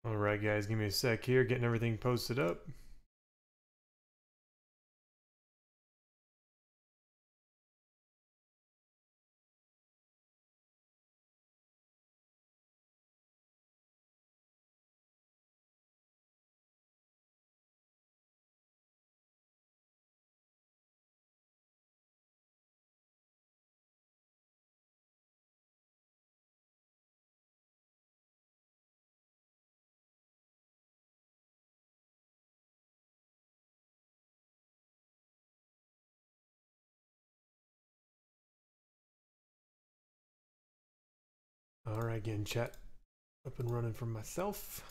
All right, guys, give me a sec here, getting everything posted up. All right, getting chat up and running for myself.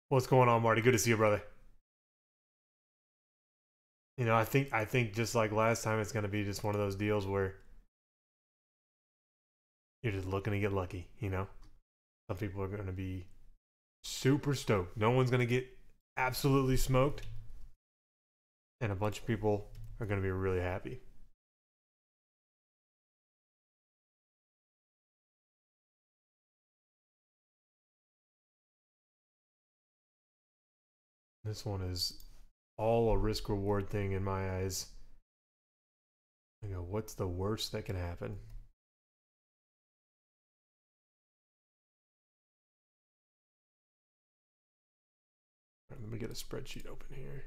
What's going on, Marty? Good to see you, brother. You know, I think just like last time, it's gonna be just one of those deals where you're just looking to get lucky. You know, some people are gonna be super stoked. No one's gonna get absolutely smoked, and a bunch of people are gonna be really happy. This one is all a risk reward thing in my eyes. I go, what's the worst that can happen? All right, let me get a spreadsheet open here.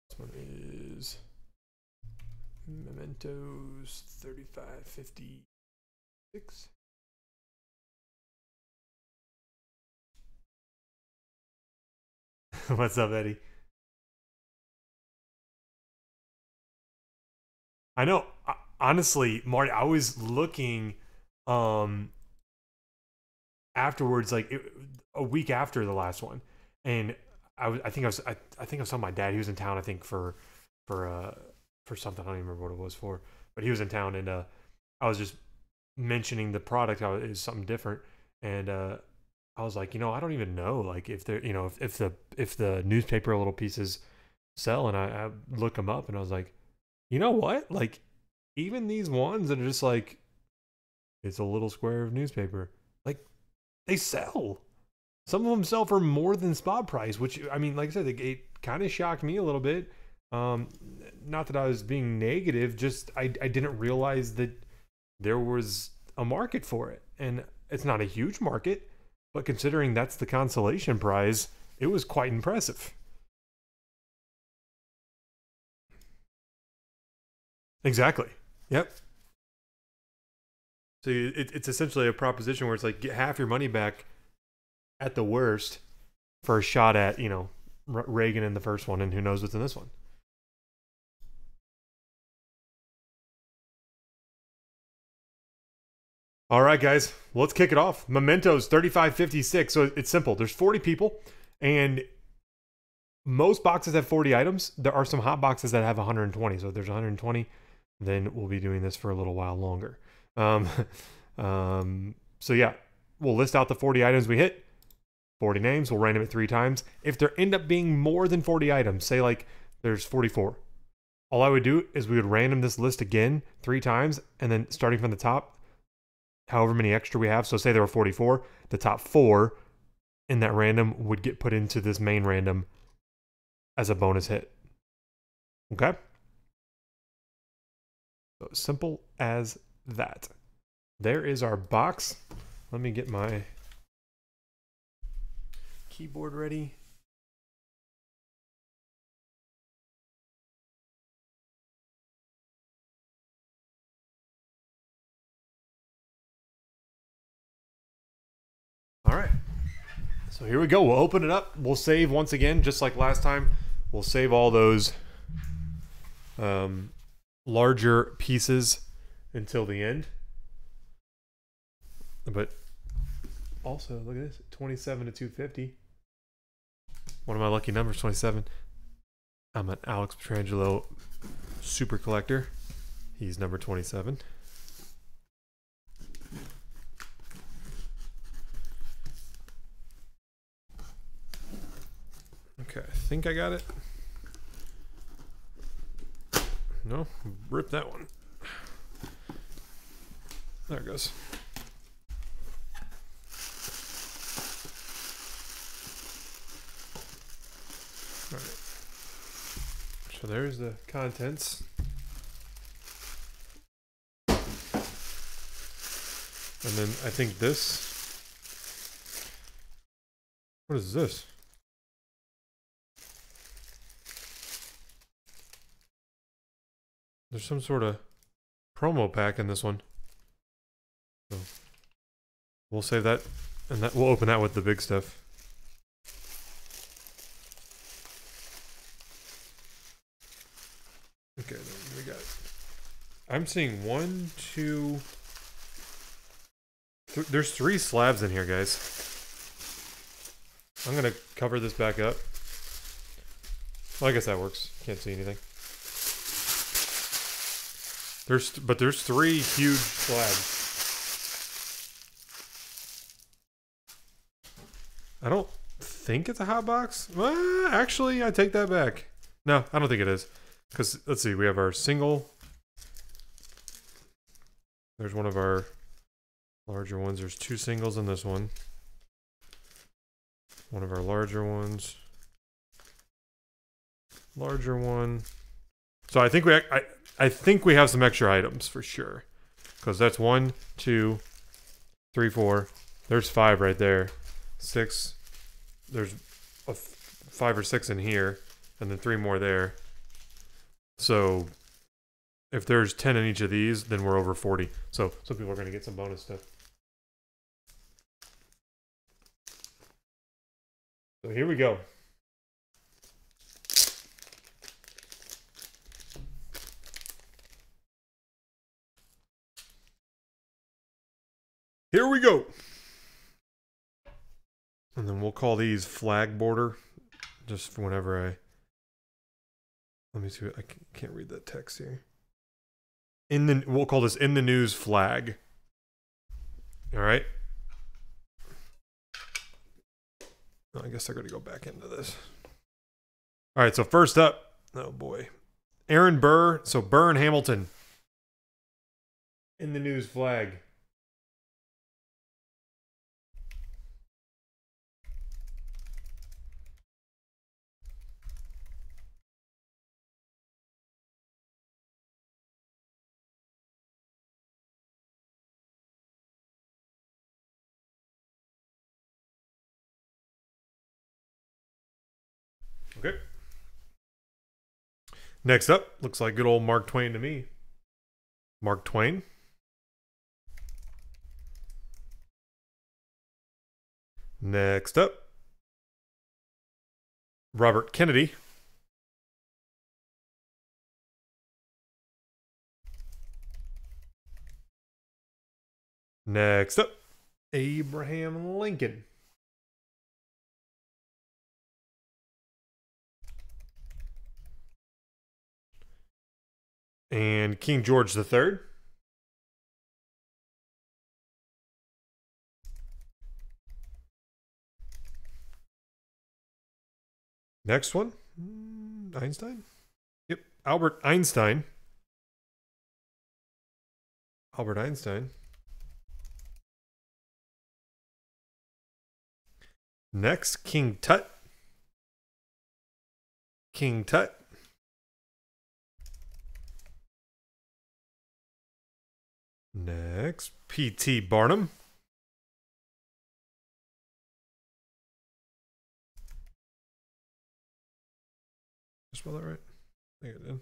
This one is Mementos 3556. What's up, Eddie? I know. Honestly, Marty, I was looking afterwards, like a week after the last one, and I think I think I was telling my dad. He was in town, I think for something. I don't even remember what it was for, but he was in town, and I was just mentioning the product, how it is something different, and I was like, I don't even know, like if they're, if the newspaper little pieces sell, and I look them up, and I was like, you know what, like even these ones that are just like, it's a little square of newspaper, like they sell. Some of them sell for more than spot price, which, I mean, like I said, it kind of shocked me a little bit. Um, Not that I was being negative, just I didn't realize that there was a market for it. And it's not a huge market, but considering that's the consolation prize, it was quite impressive. Exactly. Yep. So it's essentially a proposition where it's like, get half your money back at the worst for a shot at, Reagan in the first one, and who knows what's in this one. All right, guys, let's kick it off. Mementos 3556. So it's simple. There's 40 people, and most boxes have 40 items. There are some hot boxes that have 120. So if there's 120, then we'll be doing this for a little while longer. Um, so yeah, we'll list out the 40 items we hit, 40 names. We'll random it 3 times. If there end up being more than 40 items, say like there's 44, all I would do is we would random this list again 3 times, and then starting from the top, however many extra we have. So say there were 44, the top 4 in that random would get put into this main random as a bonus hit. Okay? So simple as that. There is our box. Let me get my keyboard ready. All right. So here we go. We'll open it up. We'll save once again, just like last time. We'll save all those larger pieces until the end. But also, look at this, 27 to 250. One of my lucky numbers, 27. I'm an Alex Petrangelo super collector. He's number 27. Okay, I think I got it. No, rip that one. There it goes. All right. So there's the contents. And then I think this. What is this? There's some sort of promo pack in this one. So we'll save that, and that we'll open that with the big stuff. Okay, then we got. I'm seeing one, two. There's 3 slabs in here, guys. I'm gonna cover this back up. Well, I guess that works. Can't see anything. There's 3 huge slabs. I don't think it's a hot box. Well, actually, I take that back. No, I don't think it is. Because, let's see, we have our single. There's one of our larger ones. There's 2 singles in this one. One of our larger ones. Larger one. So I think I think we have some extra items for sure. Because that's 1, 2, 3, 4. There's 5 right there. 6. There's 5 or 6 in here. And then 3 more there. So if there's 10 in each of these, then we're over 40. So some people are going to get some bonus stuff. So here we go. Here we go. And then we'll call these flag border. Just for whenever I... Let me see. I can't read that text here. We'll call this in the news flag. All right. I guess I got to go back into this. All right. So first up, oh boy, Aaron Burr. So Burr and Hamilton. In the news flag. Okay. Next up, looks like good old Mark Twain to me. Mark Twain. Next up, Robert Kennedy. Next up, Abraham Lincoln. And King George III. Next one, Einstein. Yep, Albert Einstein. Albert Einstein. Next, King Tut. King Tut. Next, P.T. Barnum. Did I spell that right? I think I did.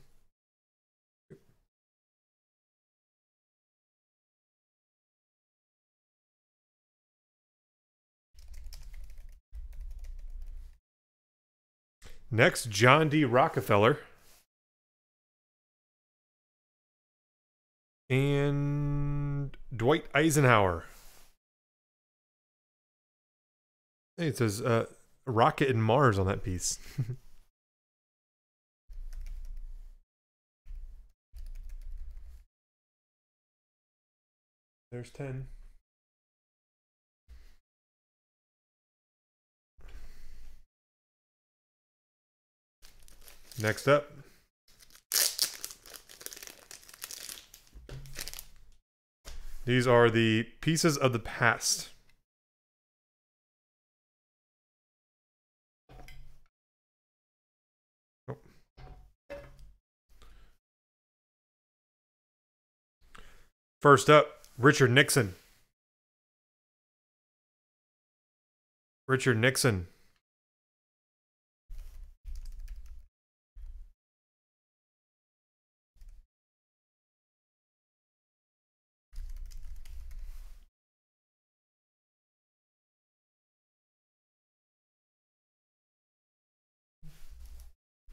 Next, John D. Rockefeller. And Dwight Eisenhower. Hey, it says Rocket and Mars on that piece. There's 10. Next up. These are the pieces of the past. Oh. First up, Richard Nixon. Richard Nixon.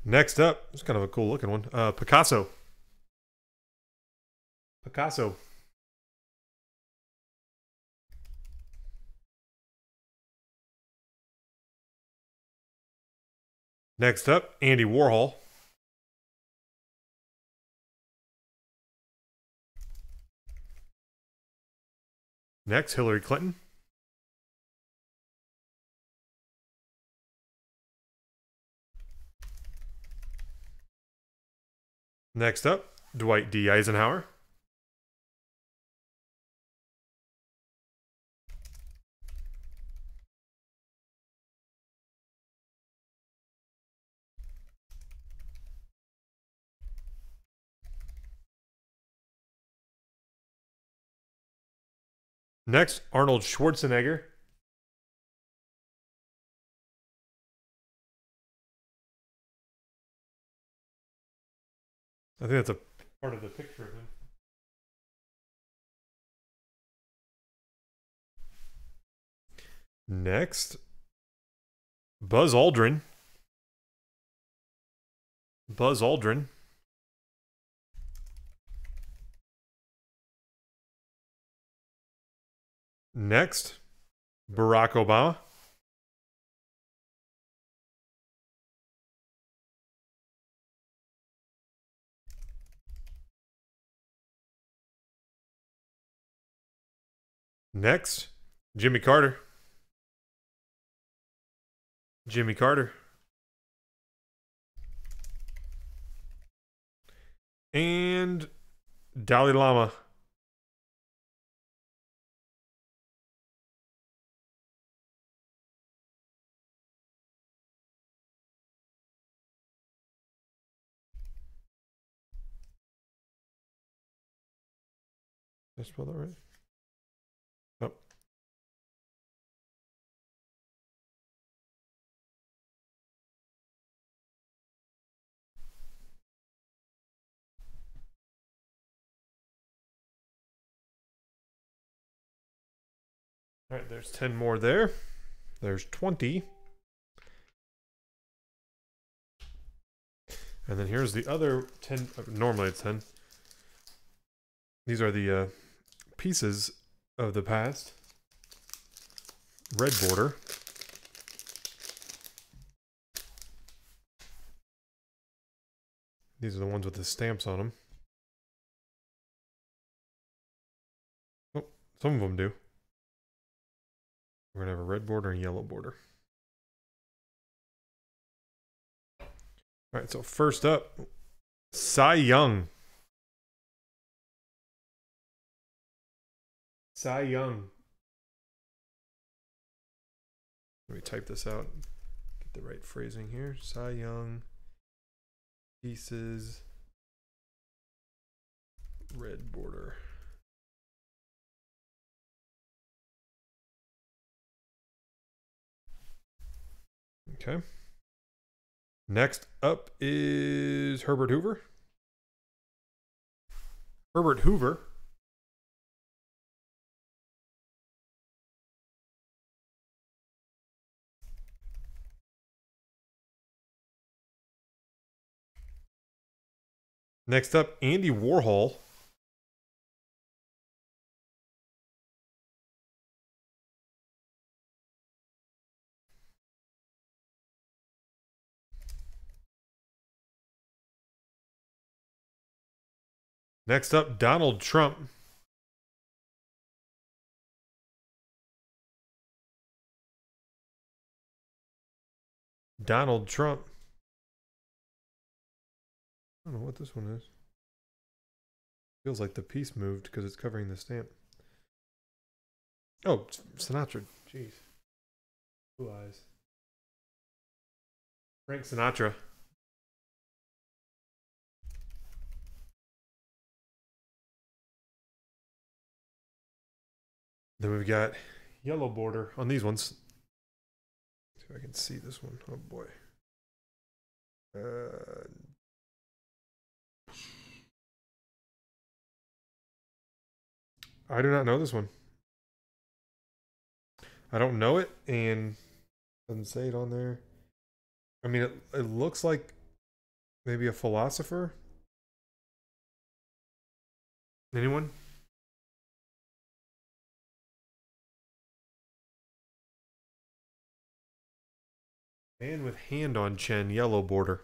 Next up, it's kind of a cool looking one. Picasso. Picasso. Next up, Andy Warhol. Next, Hillary Clinton. Next up, Dwight D. Eisenhower. Next, Arnold Schwarzenegger. I think that's a part of the picture of him. Next, Buzz Aldrin. Buzz Aldrin. Next, Barack Obama. Next, Jimmy Carter. Jimmy Carter. And Dalai Lama. Did I spell that right? Oh. All right, there's 10 more there. There's 20. And then here's the other 10. Normally it's 10. These are the pieces of the past. Red border. These are the ones with the stamps on them. Oh, some of them do. We're going to have a red border and yellow border. All right, so first up, Cy Young. Cy Young. Let me type this out. Get the right phrasing here. Cy Young. Pieces. Red border. Okay. Next up is Herbert Hoover. Herbert Hoover. Next up, Andy Warhol. Next up, Donald Trump. Donald Trump. I don't know what this one is. Feels like the piece moved because it's covering the stamp. Oh, Sinatra. Jeez. Blue eyes. Frank Sinatra. Then we've got yellow border on these ones. See if I can see this one. Oh boy. I do not know this one. I don't know it, and doesn't say it on there. I mean, it looks like maybe a philosopher. Anyone? Man with hand on chin, yellow border.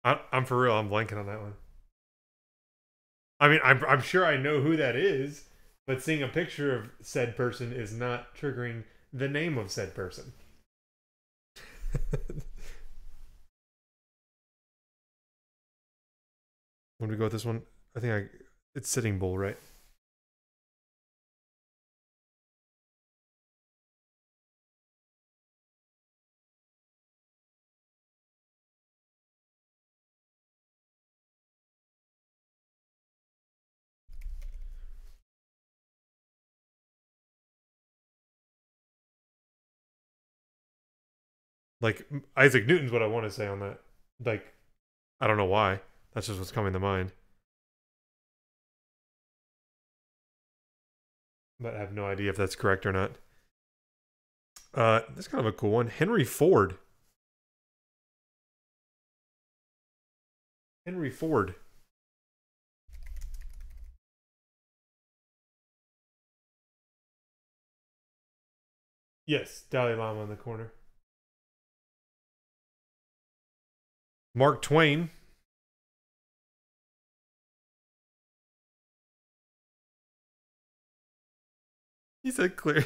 I'm for real. I'm blanking on that one. I mean, I'm sure I know who that is, but seeing a picture of said person is not triggering the name of said person. When we go with this one, I think it's Sitting Bull, right? Like Isaac Newton's what I want to say on that. Like, I don't know why. That's just what's coming to mind. But I have no idea if that's correct or not. That's kind of a cool one. Henry Ford. Henry Ford. Yes, Dalai Lama in the corner. Mark Twain. He said clear.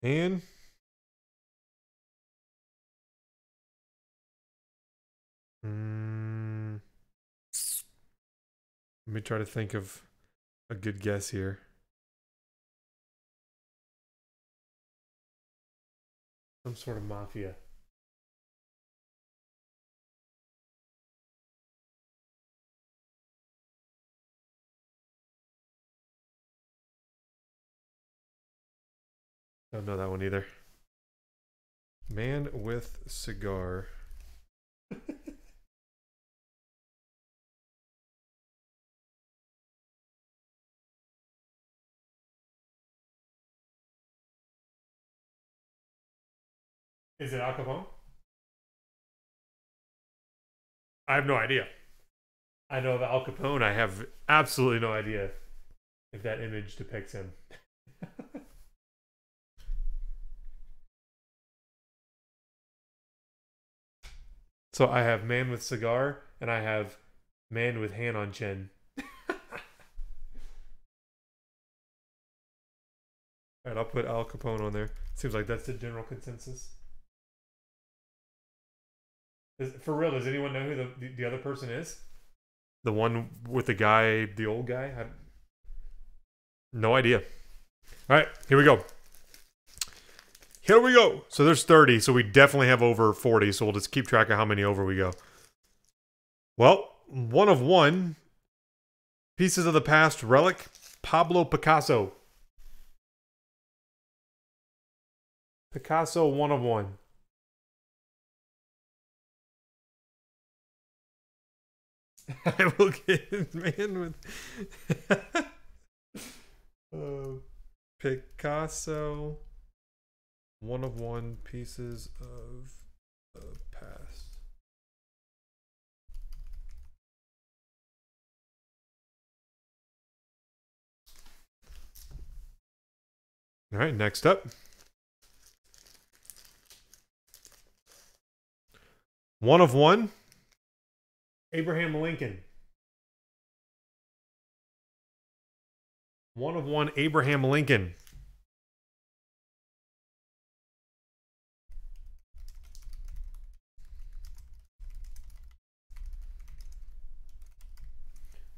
And let me try to think of a good guess here. Some sort of mafia. Don't know that one either. Man with cigar. Is it Al Capone? I have no idea. I know of Al Capone. I have absolutely no idea if that image depicts him. So I have man with cigar, and I have man with hand on chin. Alright, I'll put Al Capone on there. Seems like that's the general consensus. For real, does anyone know who the other person is? The one with the guy, the old guy? No idea. Alright, here we go. Here we go. So there's 30, so we definitely have over 40, so we'll just keep track of how many over we go. Well, one of one. Pieces of the Past relic, Pablo Picasso. Picasso, one of one. I will get man with Picasso. One of one pieces of the past. All right, next up. One of one. Abraham Lincoln. One of one. Abraham Lincoln.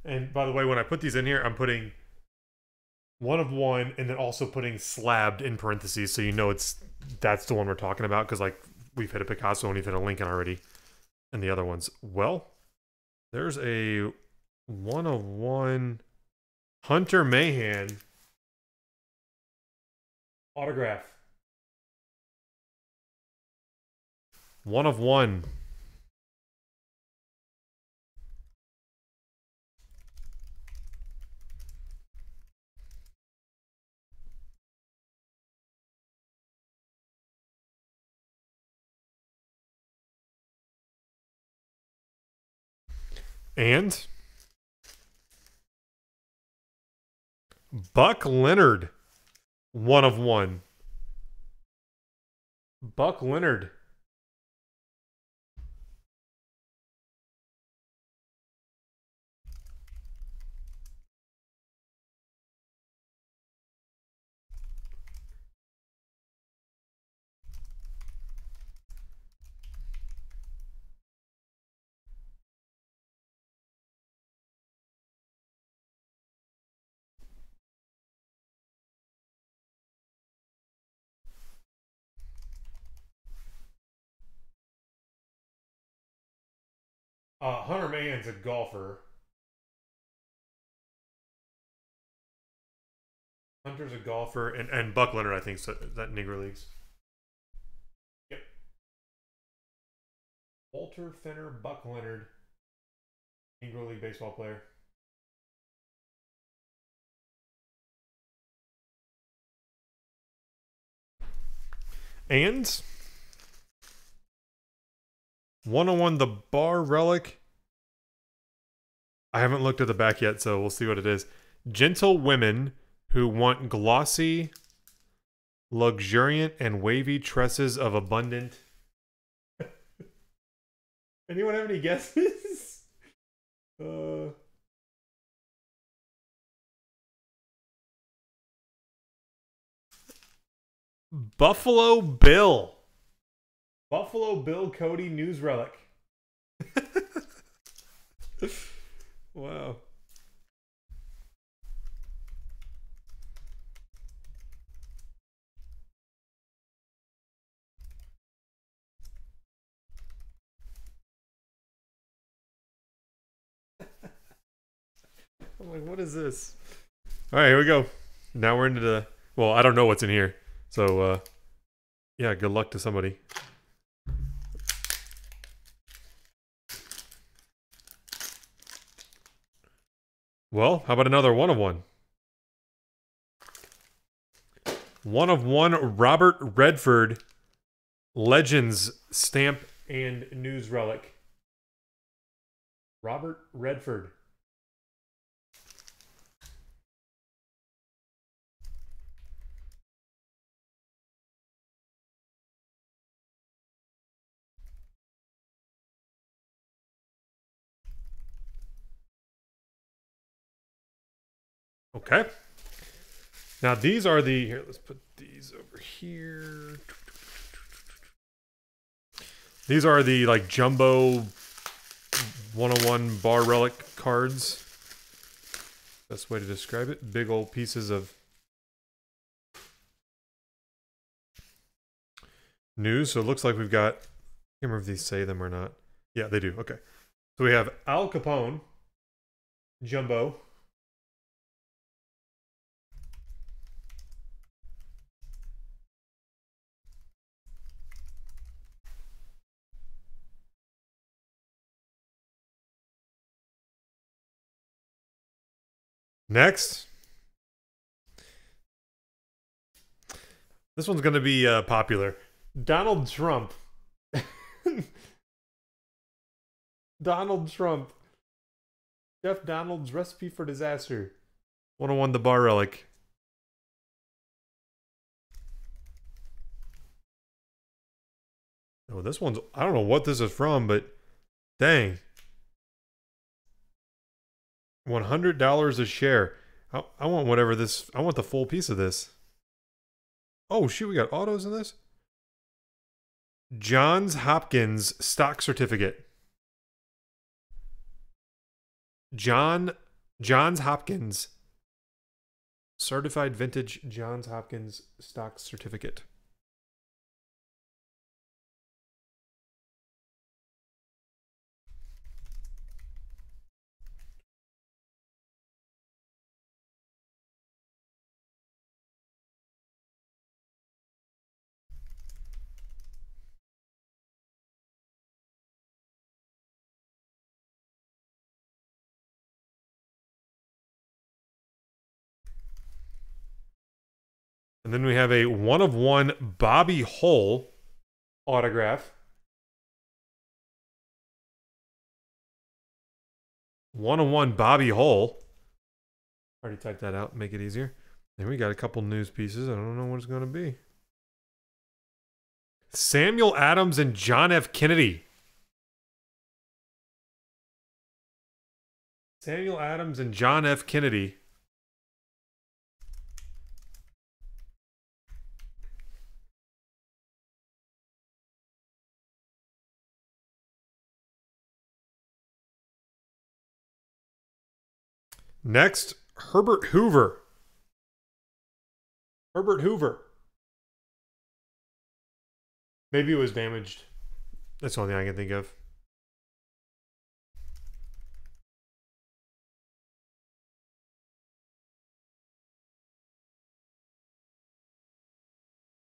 And by the way, when I put these in here, I'm putting one of one and then also putting slabbed in parentheses so you know that's the one we're talking about, because like we've hit a Picasso and we've hit a Lincoln already and the other ones. Well, there's a one of one Hunter Mahan autograph. One of one. And Buck Leonard. One of one. Buck Leonard. Hunter Mahan's a golfer. Hunter's a golfer, and Buck Leonard, I think, so that Negro Leagues. Yep. Walter Fenner, Buck Leonard, Negro League baseball player. And 101 the bar relic. I haven't looked at the back yet, so we'll see what it is. Gentle women who want glossy, luxuriant, and wavy tresses of abundant. Anyone have any guesses? Buffalo Bill. Buffalo Bill Cody news relic. Wow. I'm like, what is this? All right, here we go. Now we're into the... Well, I don't know what's in here. So, yeah, good luck to somebody. Well, how about another one of one? One of one Robert Redford Legends stamp and news relic. Robert Redford. Okay. Now these are the... Here, let's put these over here. These are the like jumbo 101 bar relic cards. Best way to describe it. Big old pieces of news. So it looks like we've got... I can't remember if these say them or not. Yeah, they do. Okay. So we have Al Capone, jumbo. Next. This one's going to be popular. Donald Trump. Donald Trump. Chef Donald's recipe for disaster. 101 the bar relic. Oh, this one's... I don't know what this is from, but... Dang. $100 a share. I want whatever this... I want the full piece of this. Oh, shoot. We got autos in this? Johns Hopkins stock certificate. Johns Hopkins. Certified vintage Johns Hopkins stock certificate. And then we have a 1-of-1 Bobby Hull autograph. 1-of-1 Bobby Hull. Already typed that out, make it easier. Then we got a couple news pieces. I don't know what it's going to be. Samuel Adams and John F. Kennedy. Samuel Adams and John F. Kennedy. Next, Herbert Hoover. Herbert Hoover. Maybe it was damaged. That's the only thing I can think of.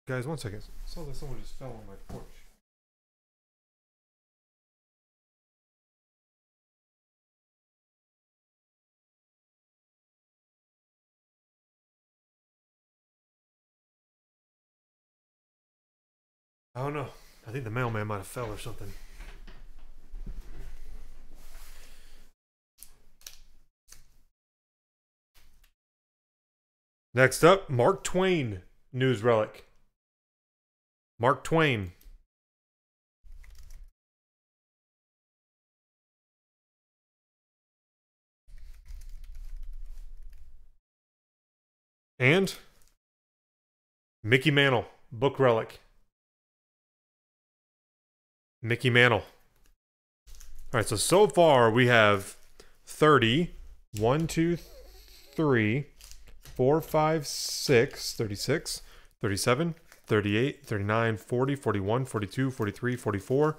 Guys, 1 second. I saw that someone just fell on my porch. I don't know. I think the mailman might have fell or something. Next up, Mark Twain news relic. Mark Twain. And Mickey Mantle book relic. Mickey Mantle. All right, so far we have 30, 1, 2, 3, 4, 5, 6, 36, 37, 38, 39, 40, 41, 42, 43, 44.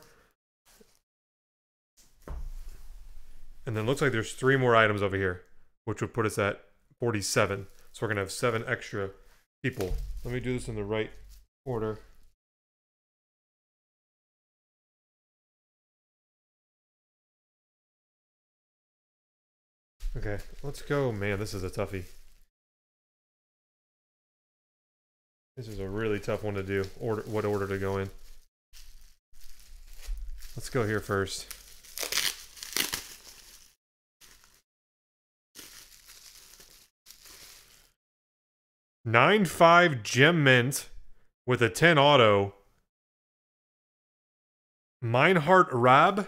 And then it looks like there's 3 more items over here, which would put us at 47. So we're going to have 7 extra people. Let me do this in the right order. Okay, let's go. Man, this is a toughie. This is a really tough one to do. What order to go in. Let's go here first. $9.5 Gem Mint with a 10 auto. Meinhard Rab.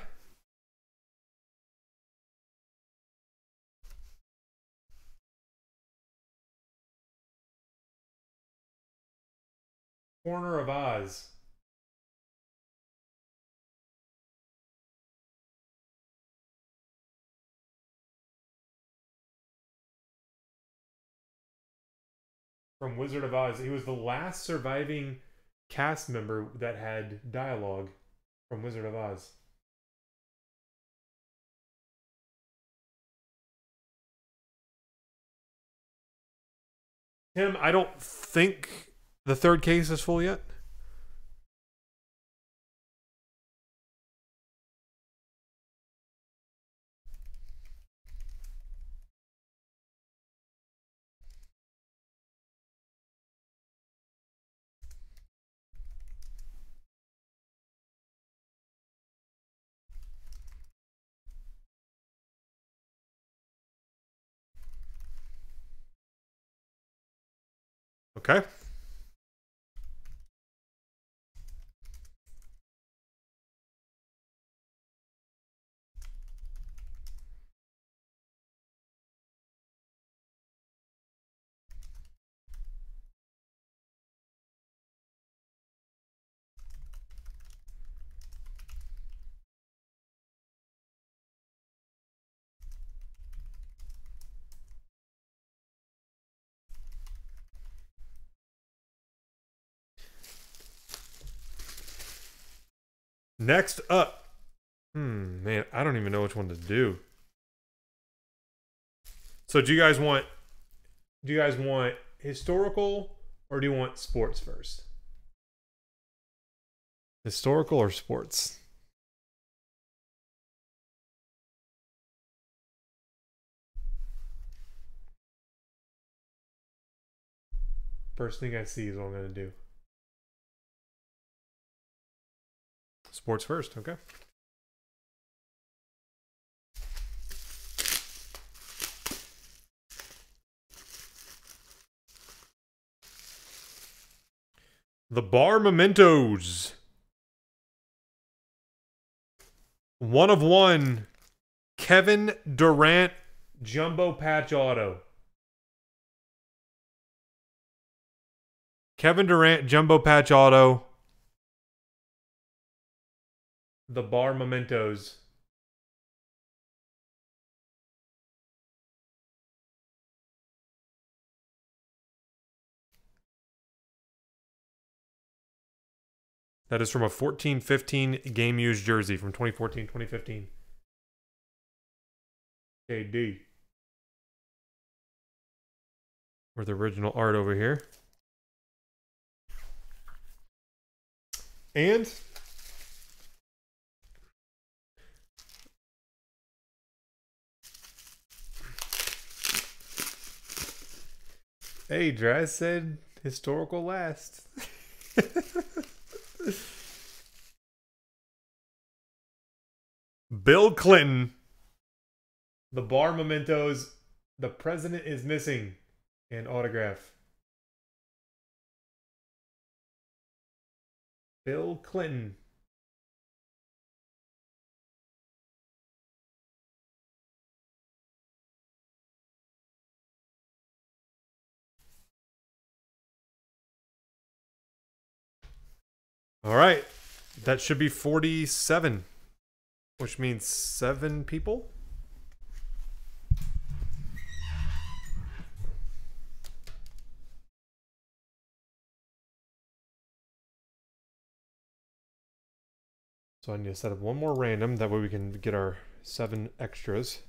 Corner of Oz. From Wizard of Oz. He was the last surviving cast member that had dialogue from Wizard of Oz. Tim, I don't think the third case is full yet. Okay. Next up. Man, I don't even know which one to do. So do you guys want historical or do you want sports first? Historical or sports? First thing I see is what I'm going to do. Sports first, okay. The Bar Mementos. 1 of 1. Kevin Durant Jumbo Patch Auto. Kevin Durant Jumbo Patch Auto. The Bar Mementos. That is from a 14-15 game used jersey from 2014-2015. KD. With the original art over here. And hey, Draz said historical last. Bill Clinton. The Bar Mementos. The president is missing. And autograph. Bill Clinton. All right. That should be 47, which means 7 people. So I need to set up one more random. That way we can get our 7 extras.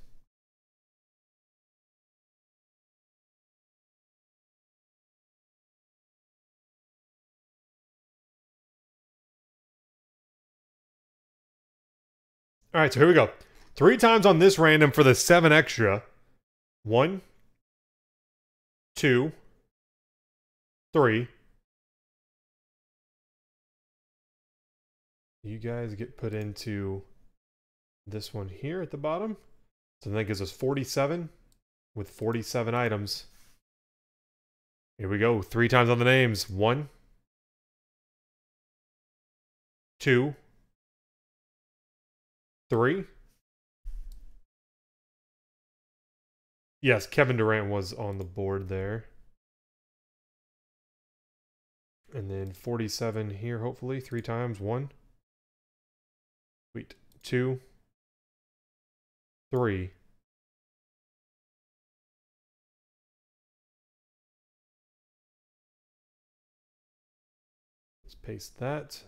All right, so here we go. 3 times on this random for the 7 extra. 1, 2, 3. You guys get put into this one here at the bottom. So that gives us 47 with 47 items. Here we go. 3 times on the names. 1, 2, 3. Yes, Kevin Durant was on the board there. And then 47 here, hopefully. 3 times. 1. Wait. 2. 3. Let's paste that.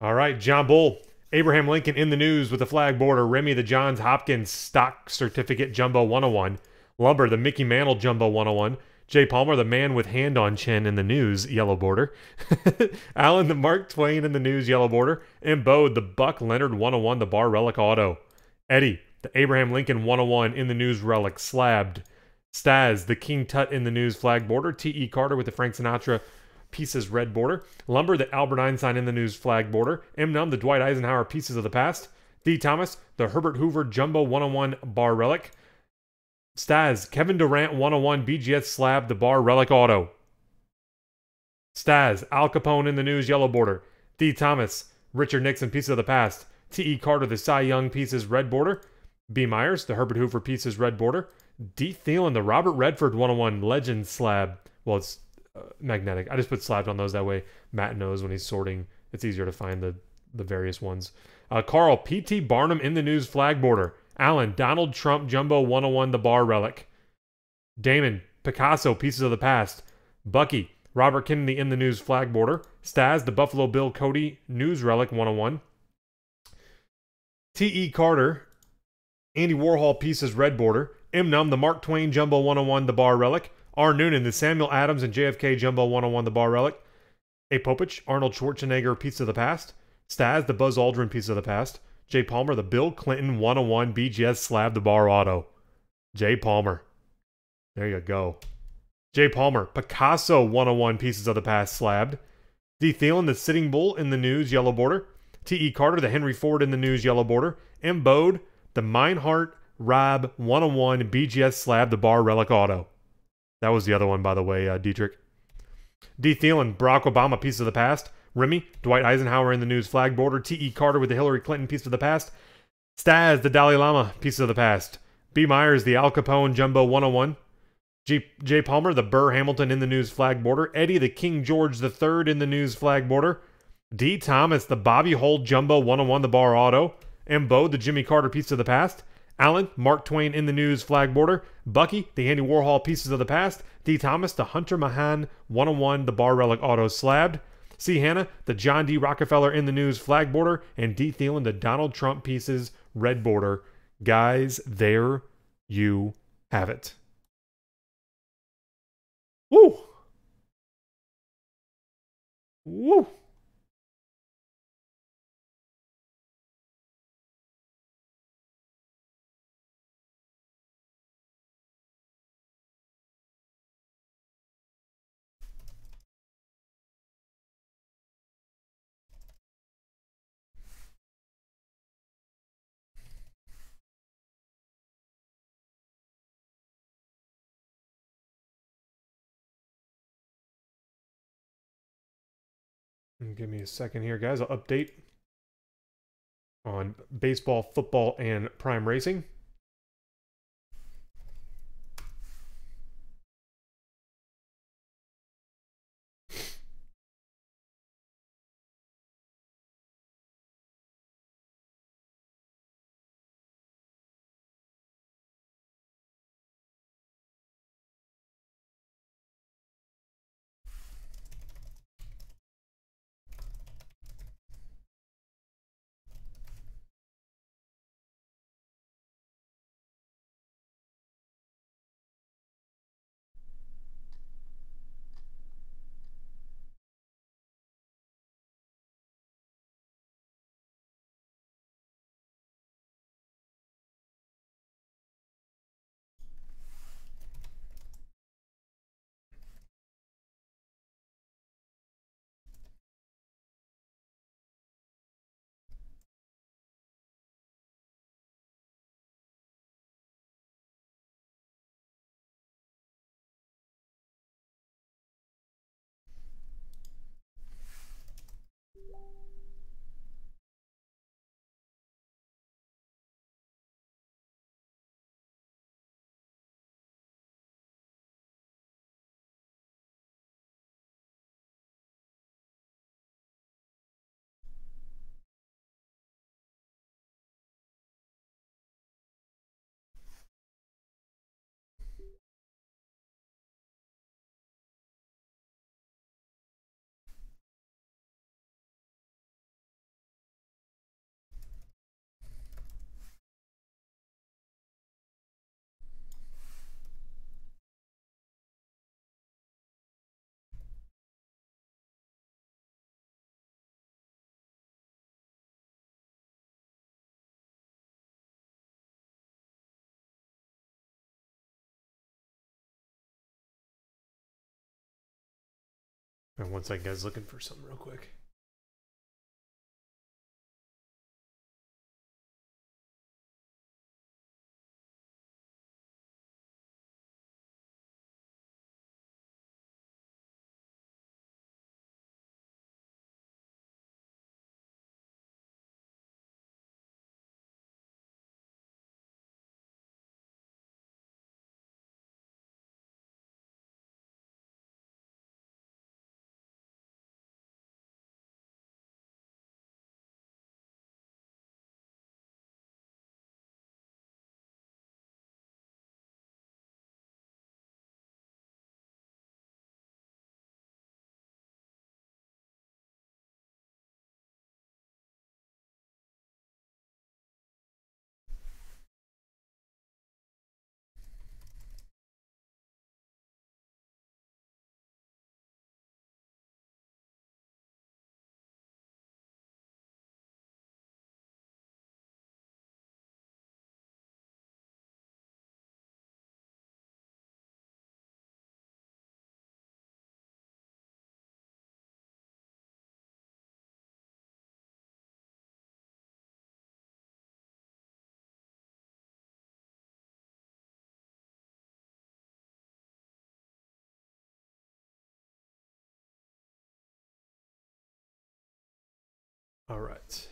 All right, John Bull. Abraham Lincoln in the news with the flag border. Remy the Johns Hopkins stock certificate jumbo 101. Lumber the Mickey Mantle jumbo 101. Jay Palmer the man with hand on chin in the news yellow border. Allen the Mark Twain in the news yellow border. And Bode the Buck Leonard 101 the bar relic auto. Eddie the Abraham Lincoln 101 in the news relic slabbed. Staz the King Tut in the news flag border. T.E. Carter with the Frank Sinatra pieces red border. Lumber the Albert Einstein in the news flag border. M. Num the Dwight Eisenhower pieces of the past. D. Thomas the Herbert Hoover jumbo 101 bar relic. Staz, Kevin Durant 101 BGS slab, the bar relic auto. Staz, Al Capone in the news, yellow border. D. Thomas, Richard Nixon, pieces of the past. T.E. Carter, the Cy Young pieces, red border. B. Myers, the Herbert Hoover pieces, red border. D. Thielen, the Robert Redford 101 legend slab. Well, it's magnetic. I just put slabs on those. That way Matt knows when he's sorting. It's easier to find the various ones. Carl, P.T. Barnum in the news flag border. Alan, Donald Trump Jumbo 101 the bar relic. Damon, Picasso pieces of the past. Bucky, Robert Kennedy in the news flag border. Staz, the Buffalo Bill Cody news relic 101. T.E. Carter, Andy Warhol pieces red border. M. Num, the Mark Twain Jumbo 101 the bar relic. R. Noonan, the Samuel Adams and JFK Jumbo 101 the bar relic. A. Popich, Arnold Schwarzenegger piece of the past. Staz, the Buzz Aldrin piece of the past. J. Palmer, the Bill Clinton 101 BGS slab the bar auto. J. Palmer. There you go. J. Palmer, Picasso 101 pieces of the past slabbed. D. Thielen, the Sitting Bull in the news yellow border. T.E. Carter, the Henry Ford in the news yellow border. M. Bode, the Meinhardt Rob 101 BGS slab the bar relic auto. That was the other one, by the way, Dietrich. D. Thielen, Barack Obama piece of the past. Remy, Dwight Eisenhower in the news flag border. T.E. Carter with the Hillary Clinton piece of the past. Staz, the Dalai Lama piece of the past. B. Myers, the Al Capone Jumbo 101. J. Palmer, the Burr Hamilton in the news flag border. Eddie, the King George III in the news flag border. D. Thomas, the Bobby Holt Jumbo 101 the bar auto. M. Bode, the Jimmy Carter piece of the past. Alan, Mark Twain in the news flag border. Bucky, the Andy Warhol pieces of the past. D. Thomas, the Hunter Mahan 101 the bar relic auto slabbed. C. Hannah, the John D. Rockefeller in the news flag border. And D. Thielen, the Donald Trump pieces red border. Guys, there you have it. Woo! Woo! Give me a second here, guys. I'll update on baseball, football, and prime racing. And one second, guys, looking for something real quick. All right.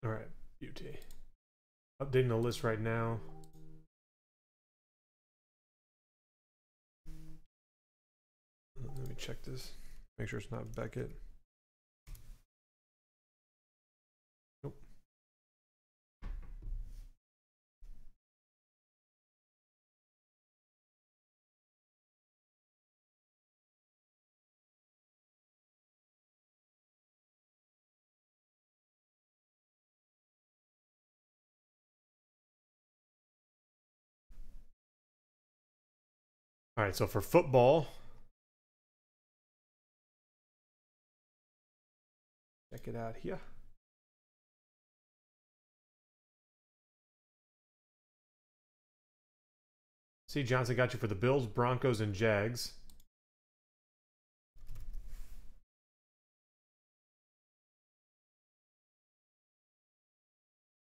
All right, beauty. Updating the list right now. Let me check this. Make sure it's not Beckett. Nope. All right, so for football, check it out here. See, Johnson got you for the Bills, Broncos, and Jags.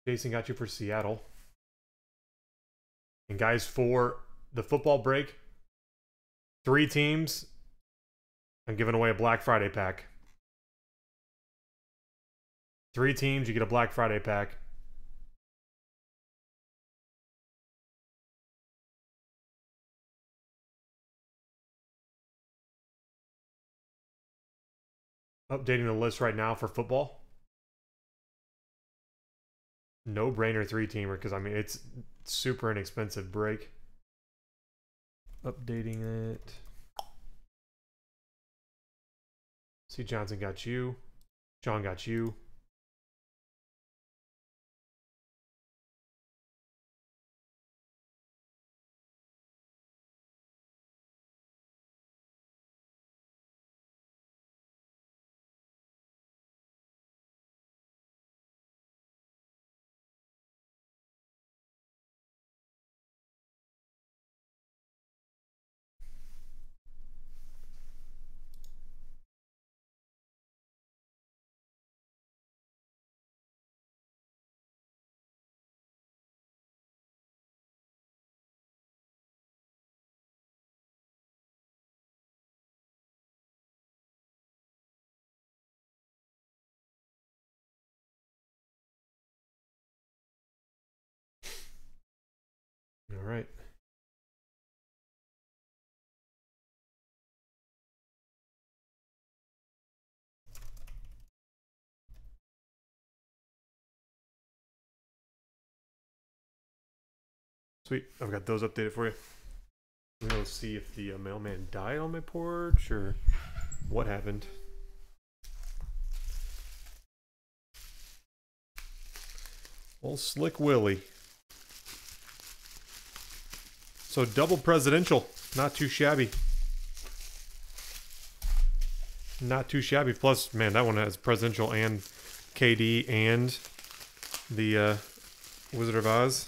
Jason got you for Seattle. And guys, for the football break, 3 teams, I'm giving away a Black Friday pack. 3 teams, you get a Black Friday pack. Updating the list right now for football. No brainer 3-teamer because I mean it's super inexpensive break. Updating it. See, Johnson got you. John got you. All right. Sweet. I've got those updated for you. I'm going to see if the mailman died on my porch or what happened. Old Slick Willie. So double presidential. Not too shabby. Not too shabby. Plus, man, that one has presidential and KD and the Wizard of Oz.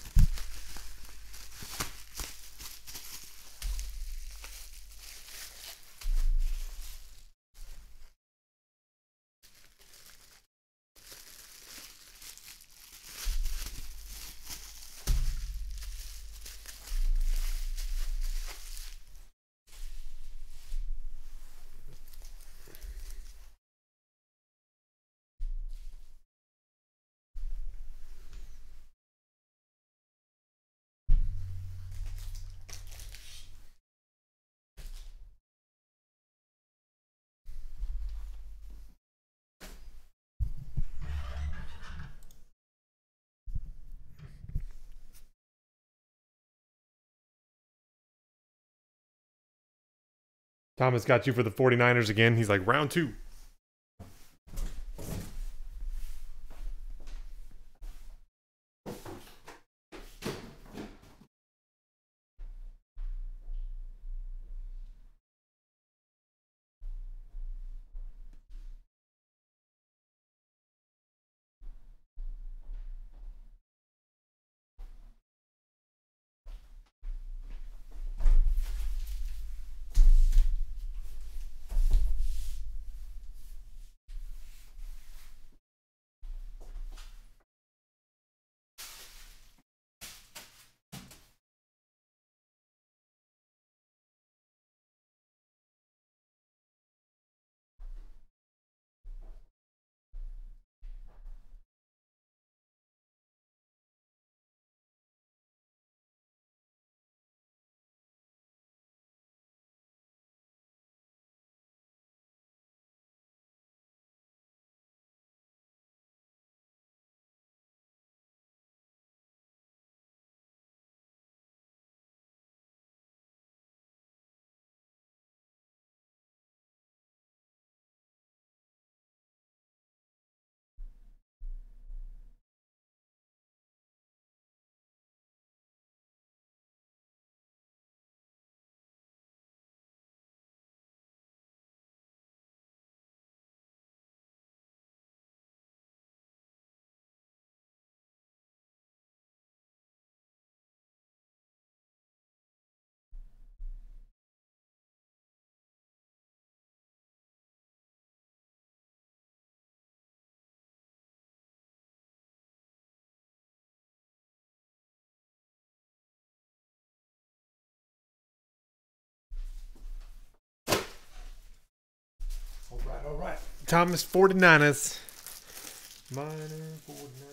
Thomas got you for the 49ers again. He's like, round 2. All right. Thomas 49ers. Minor 49ers.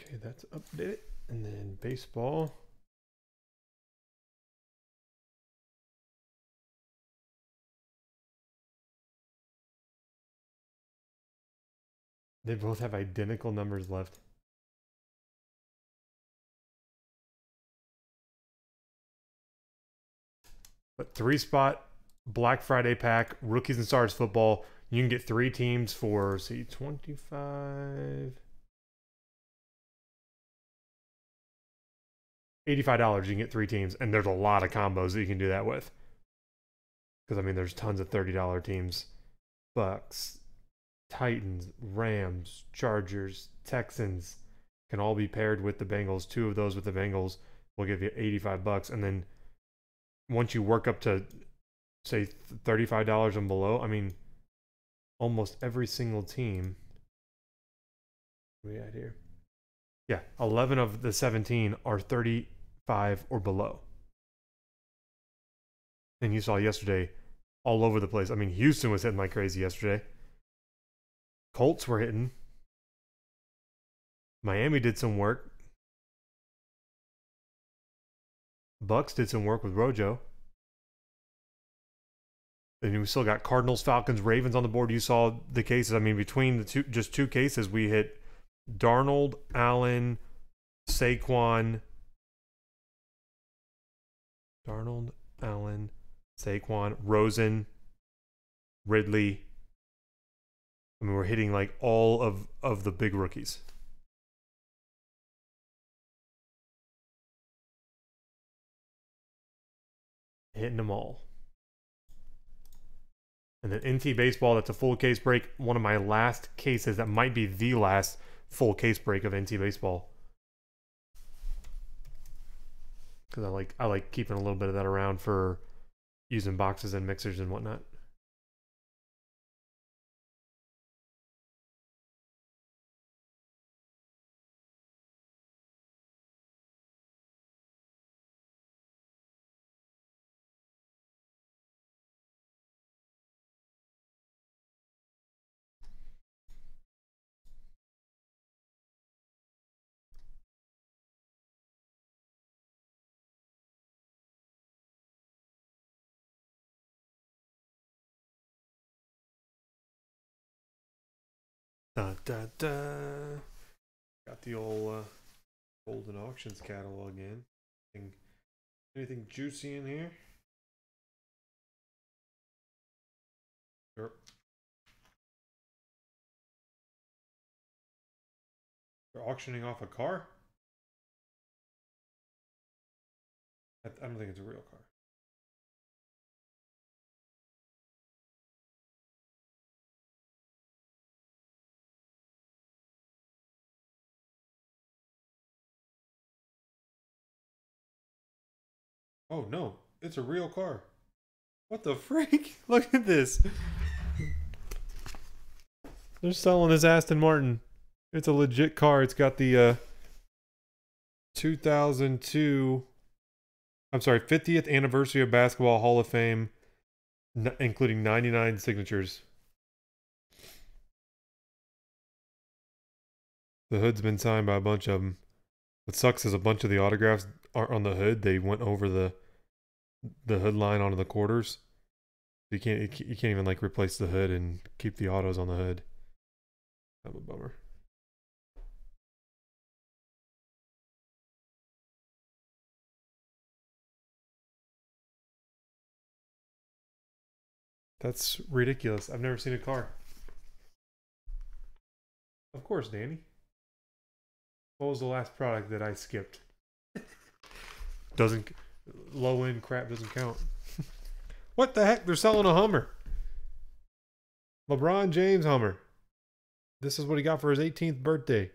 Okay, that's updated. And then baseball. They both have identical numbers left. But 3-spot Black Friday pack, rookies and stars football. You can get 3 teams for, see, 25 $85. You can get 3 teams, and there's a lot of combos that you can do that with. Because I mean, there's tons of $30 teams. Bucks, Titans, Rams, Chargers, Texans can all be paired with the Bengals. 2 of those with the Bengals will give you $85. And then once you work up to, say, $35 and below, I mean, almost every single team. What are we at here? Yeah, 11 of the 17 are 35 or below. And you saw yesterday, all over the place. I mean, Houston was hitting like crazy yesterday. Colts were hitting. Miami did some work. Bucks did some work with Rojo. And we still got Cardinals, Falcons, Ravens on the board. You saw the cases. I mean, between the two, just 2 cases, we hit Darnold, Allen, Saquon. Darnold, Allen, Saquon, Rosen, Ridley. I mean, we're hitting like all of the big rookies. Hitting them all. And then NT Baseball, that's a full case break. One of my last cases. That might be the last full case break of NT Baseball. because I like keeping a little bit of that around for using boxes and mixers and whatnot. Da, da, da. Got the old golden auctions catalog in. Anything juicy in here? Sure. They're auctioning off a car? I don't think it's a real car. Oh no, it's a real car. What the freak? Look at this. They're selling this Aston Martin. It's a legit car. It's got the 2002, I'm sorry, 50th anniversary of Basketball Hall of Fame, including 99 signatures. The hood's been signed by a bunch of them. What sucks is a bunch of the autographs aren't on the hood. They went over the hood line onto the quarters. You can't even like replace the hood and keep the autos on the hood. That's a bummer. That's ridiculous. I've never seen a car. Of course, Danny. What was the last product that I skipped? Doesn't low end crap doesn't count. What the heck? They're selling a Hummer. LeBron James Hummer. This is what he got for his 18th birthday.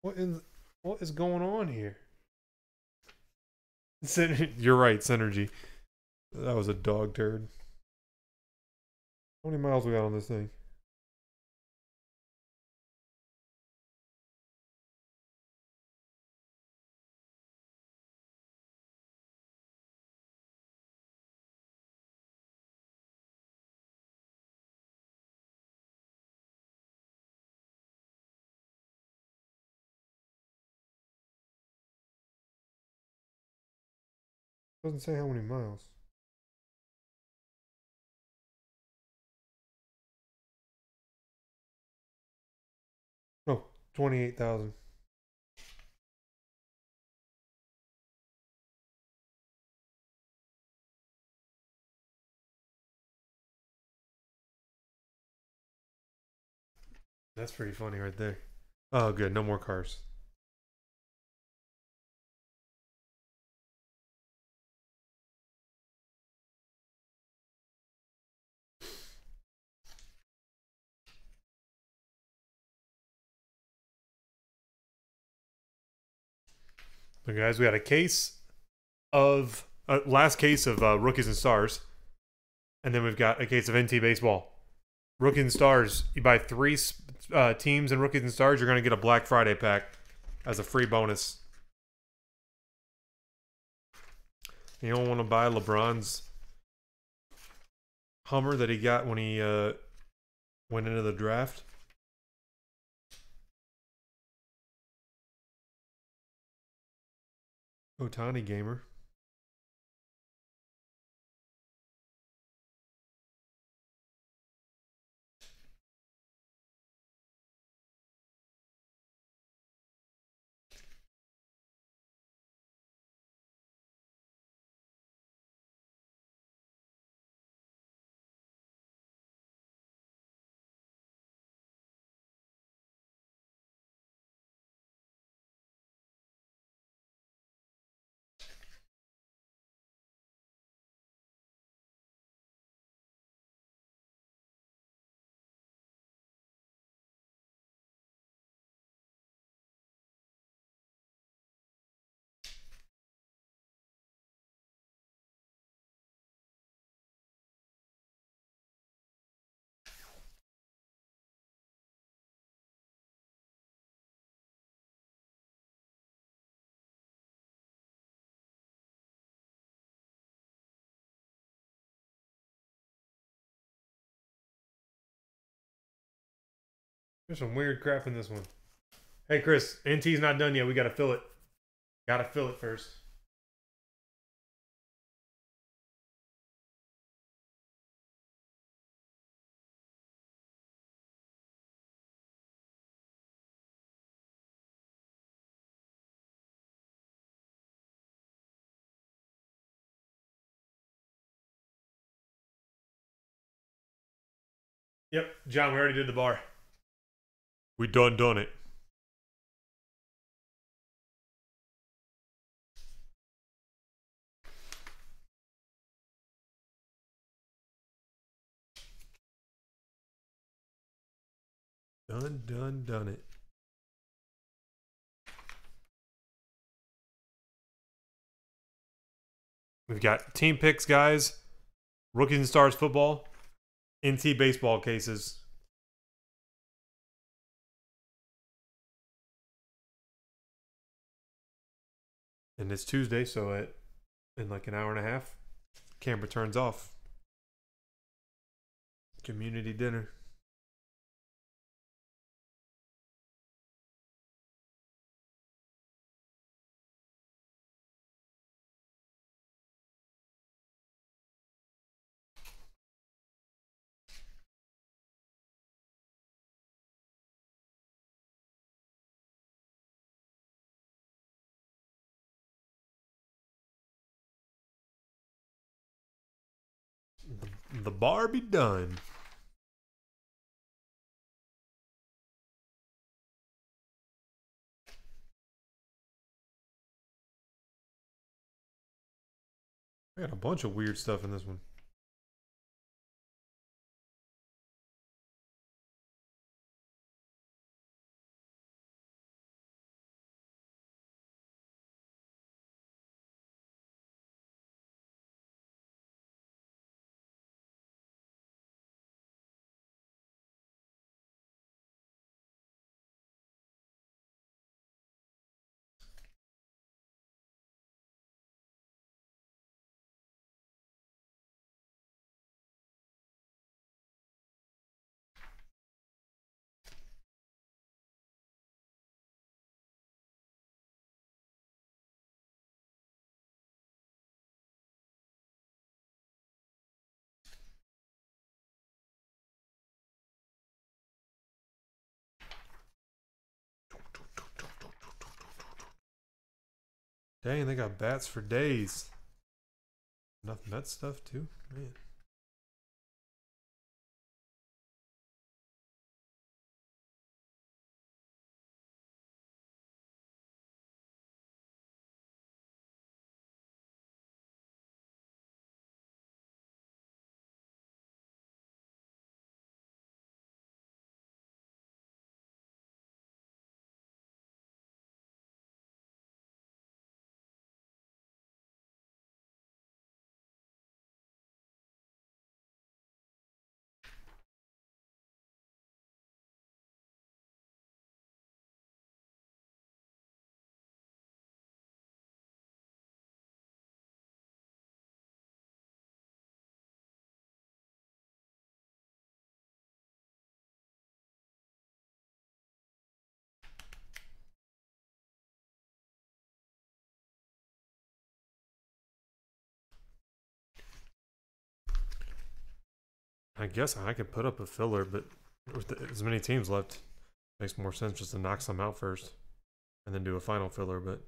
What is going on here? You're right, Synergy. That was a dog turd. How many miles we got on this thing? Doesn't say how many miles. Oh, 28,000. That's pretty funny right there. Oh, good. No more cars. So, guys, we got a case of last case of rookies and stars, and then we've got a case of NT baseball. Rookies and stars. You buy 3 teams and rookies and stars, you're going to get a Black Friday pack as a free bonus. You don't want to buy LeBron's Hummer that he got when he went into the draft. Otani gamer. There's some weird crap in this one. Hey, Chris, NT's not done yet. We got to fill it. Got to fill it first. Yep, John, we already did the bar. We done it. Done it. We've got team picks, guys. Rookies and Stars football. NT baseball cases. And it's Tuesday, so in like an hour and a half, camera turns off. Community dinner. The bar be done. I got a bunch of weird stuff in this one. Dang, they got bats for days. Enough Met stuff too, man. I guess I could put up a filler, but with as many teams left, makes more sense just to knock some out first, and then do a final filler. But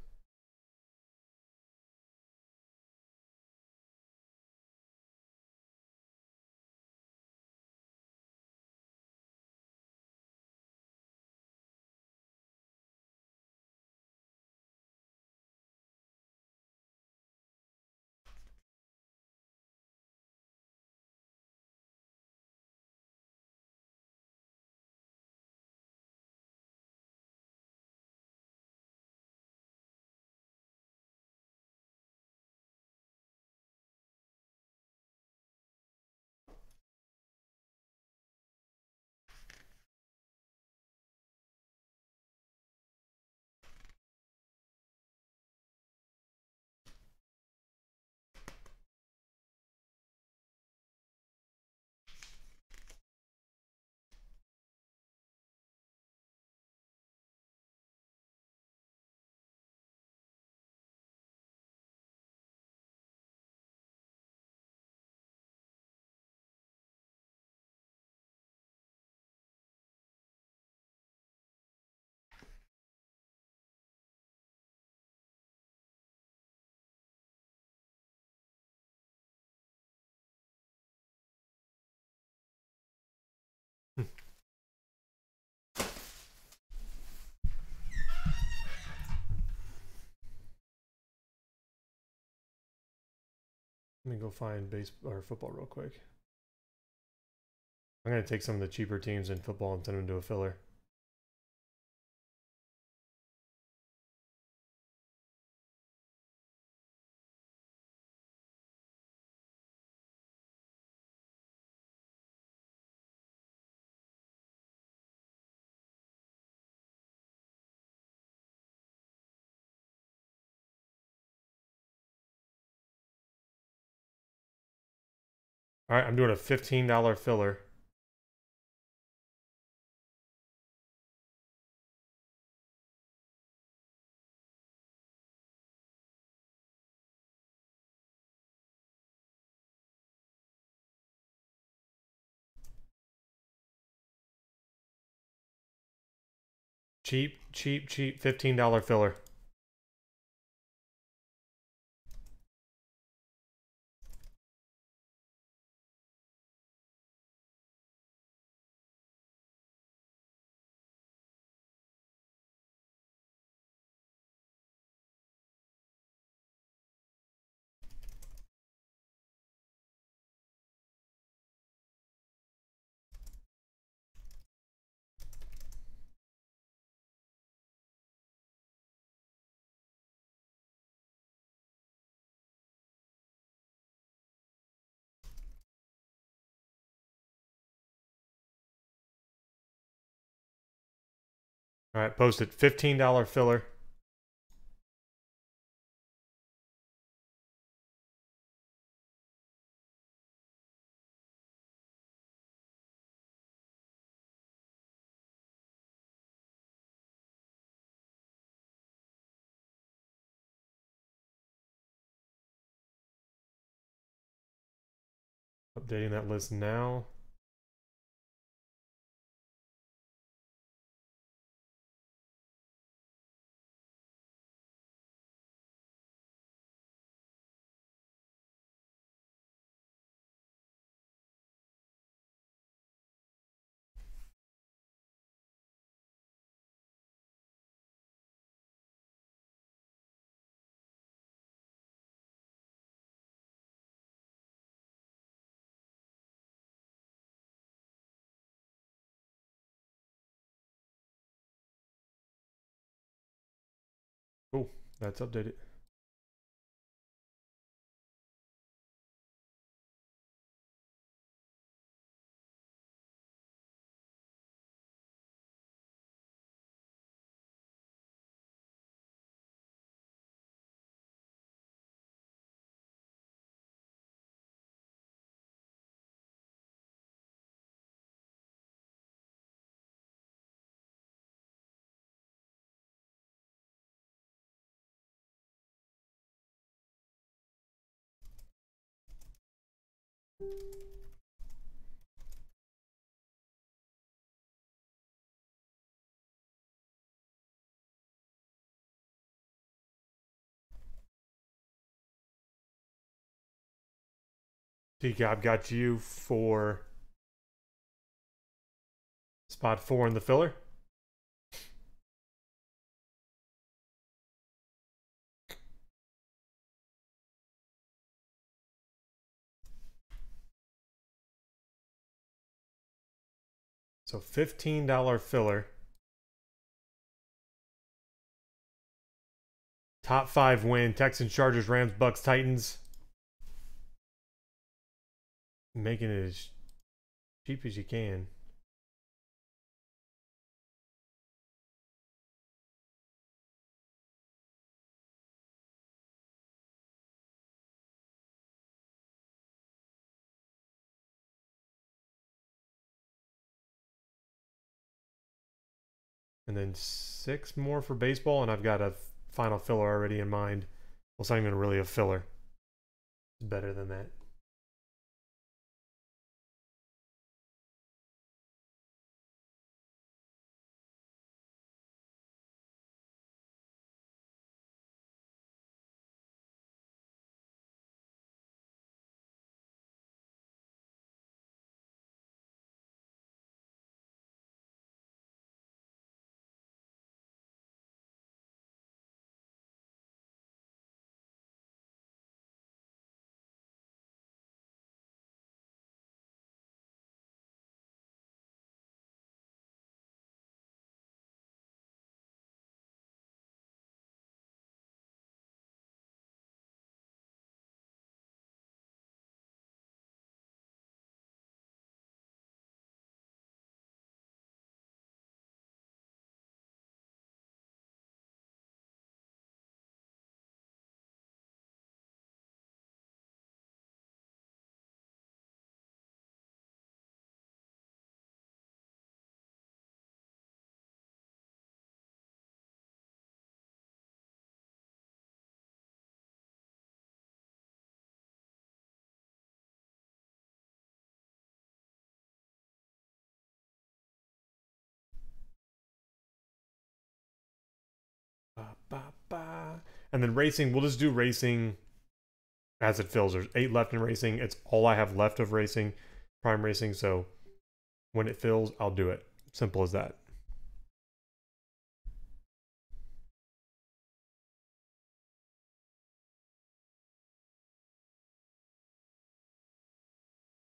Let me go find base or football real quick. I'm gonna take some of the cheaper teams in football and turn them into a filler. All right, I'm doing a $15 filler. Cheap, cheap, cheap, $15 filler. All right, posted $15 filler. Updating that list now. Cool, that's updated. TK, I've got you for spot 4 in the filler. So $15 filler. Top 5 win. Texans, Chargers, Rams, Bucks, Titans. Making it as cheap as you can. And then 6 more for baseball, and I've got a final filler already in mind. Well, it's not even really a filler. It's better than that. And then racing, we'll just do racing as it fills. There's 8 left in racing. It's all I have left of racing, prime racing. So when it fills, I'll do it. Simple as that.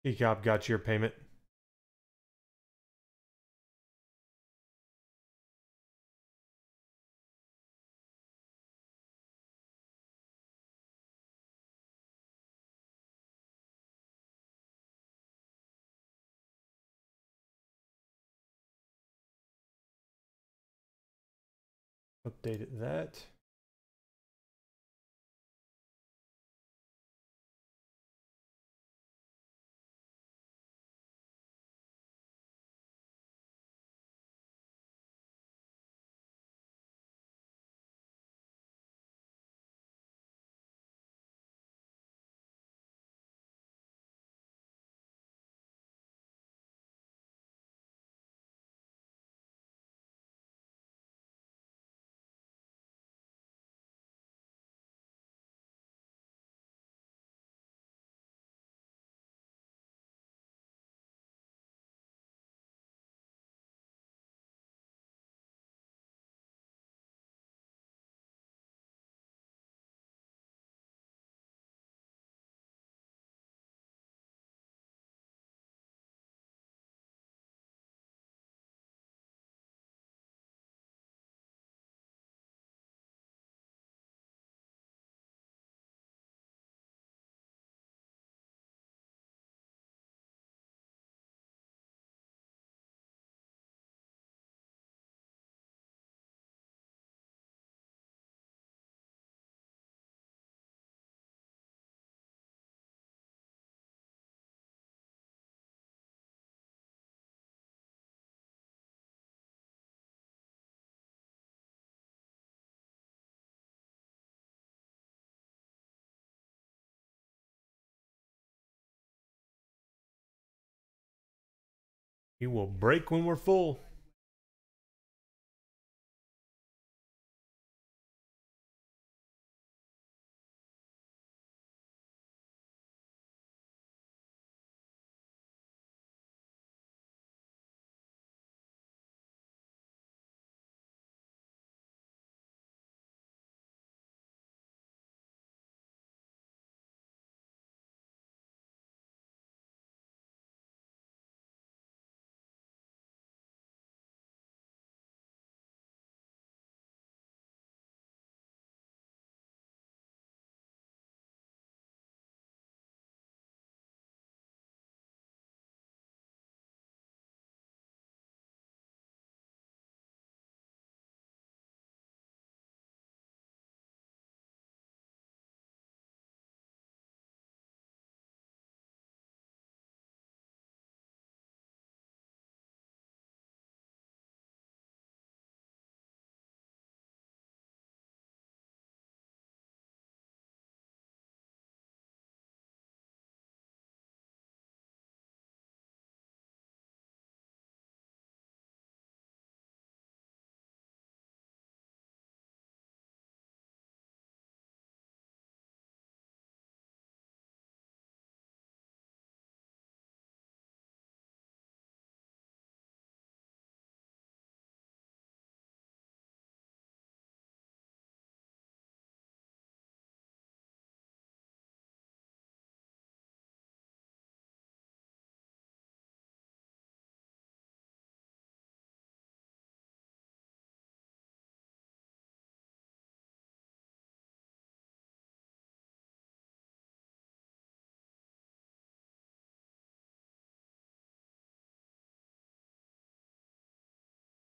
ECOP got your payment. Updated that. He will break when we're full.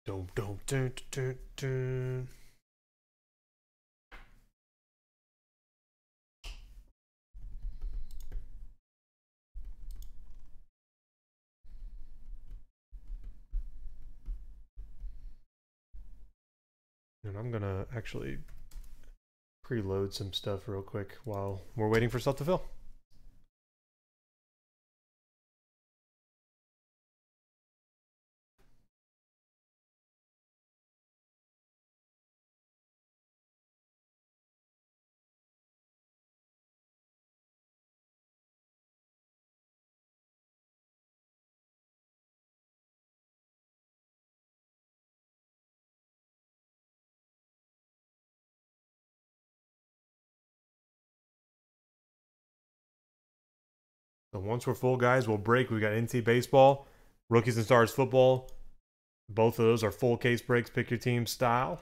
Dun, dun, dun, dun, dun. And I'm gonna actually preload some stuff real quick while we're waiting for stuff to fill. So once we're full, guys, we'll break. We got NC baseball, rookies and stars football. Both of those are full case breaks. Pick your team style.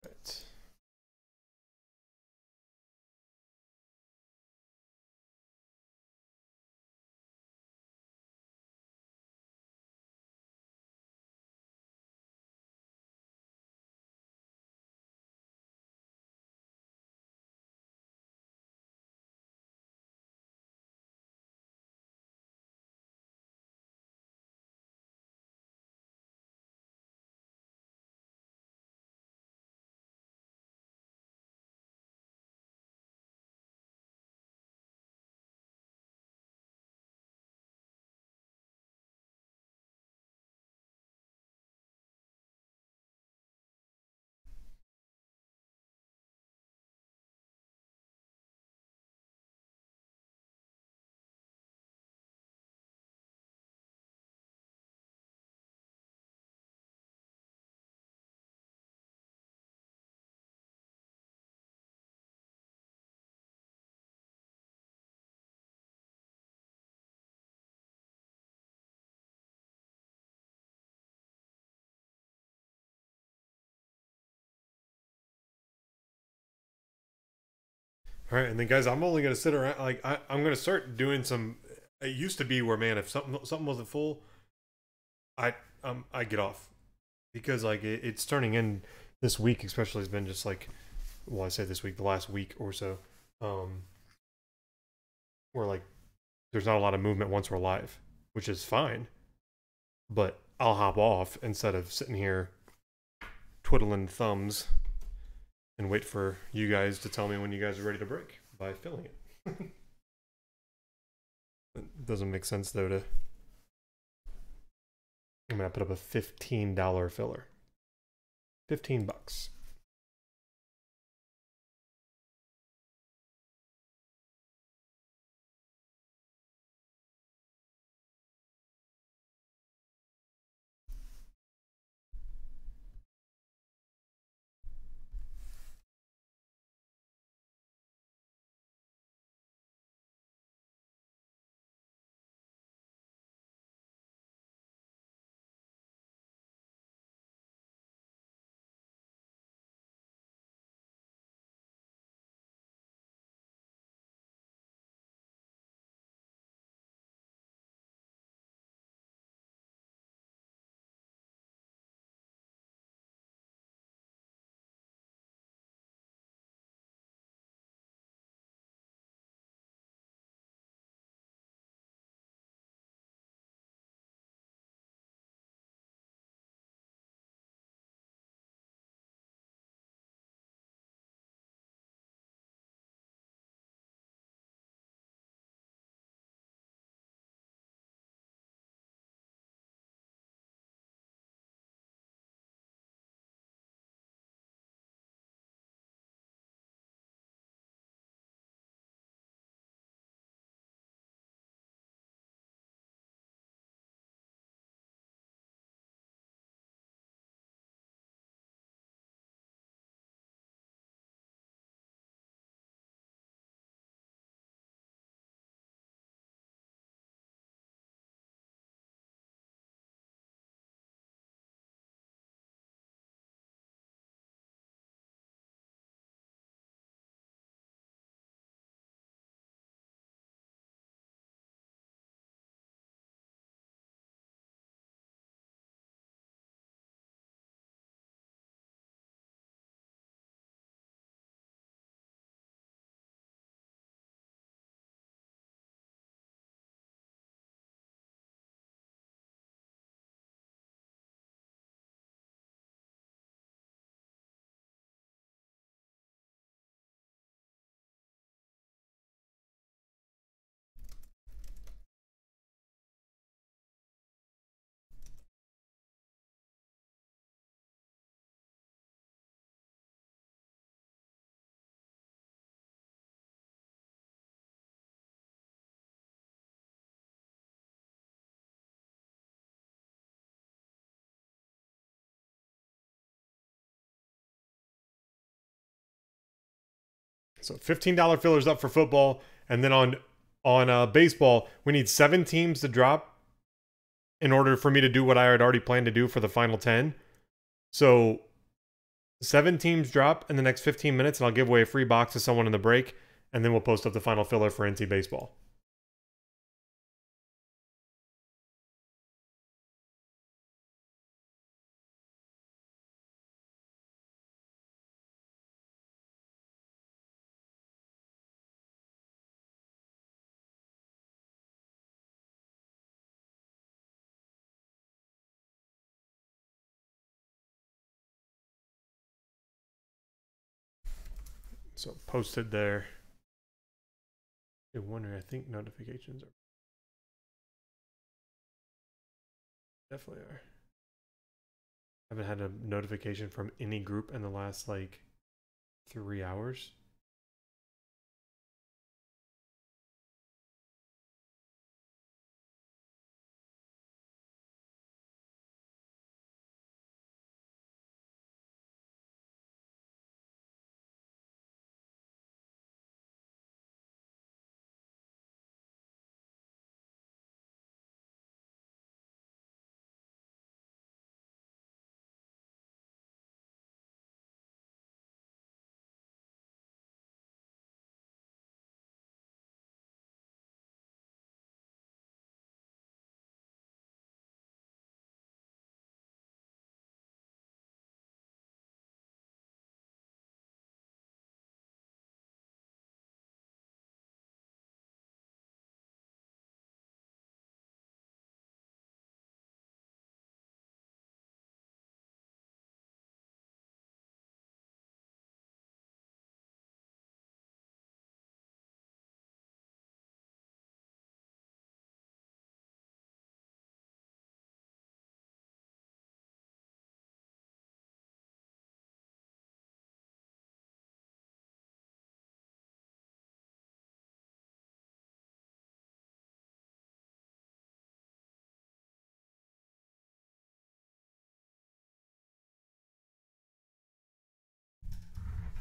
Right. All right, and then guys, I'm only gonna sit around. Like I'm gonna start doing some. It used to be where, man, if something wasn't full, I get off because like it's turning in this week, especially has been just like, well, I say this week, the last week or so, um, where like there's not a lot of movement once we're live, which is fine. But I'll hop off instead of sitting here twiddling thumbs and wait for you guys to tell me when you guys are ready to break by filling it. It doesn't make sense though to. I'm gonna put up a $15 filler. $15. So $15 fillers up for football, and then on baseball, we need 7 teams to drop in order for me to do what I had already planned to do for the final 10. So 7 teams drop in the next 15 minutes, and I'll give away a free box to someone in the break, and then we'll post up the final filler for NC baseball. So posted there. I wonder, I think notifications are definitely are. I haven't had a notification from any group in the last like 3 hours.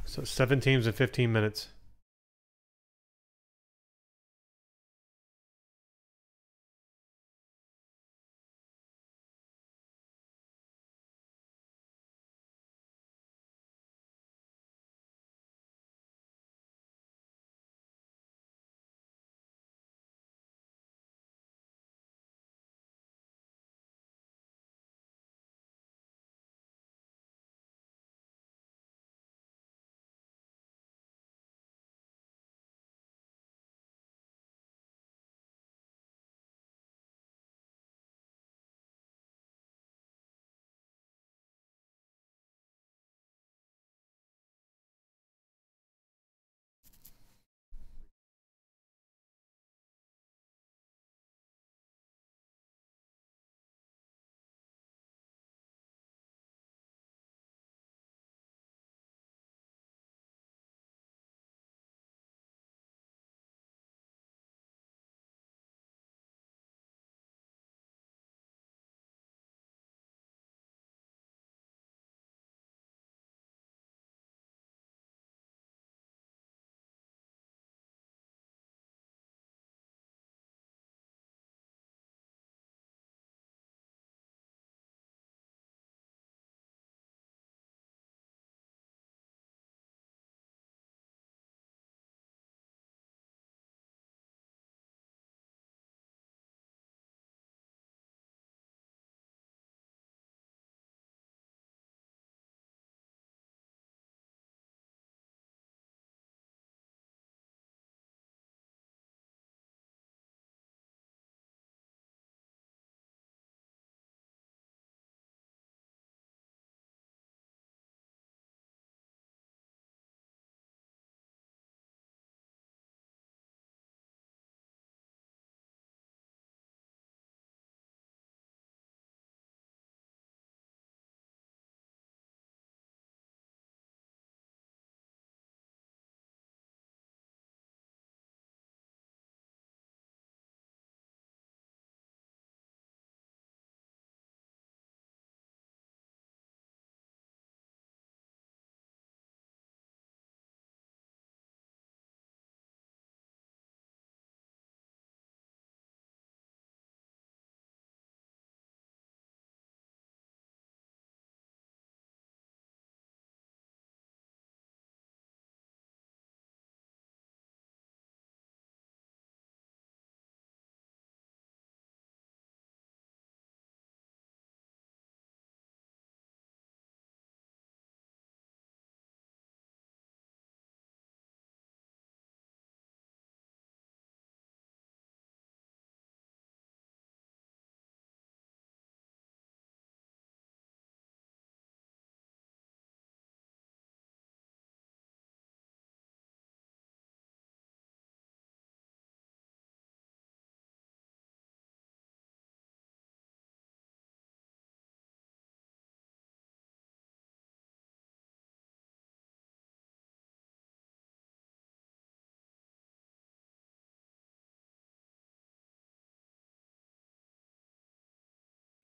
So 7 teams in 15 minutes.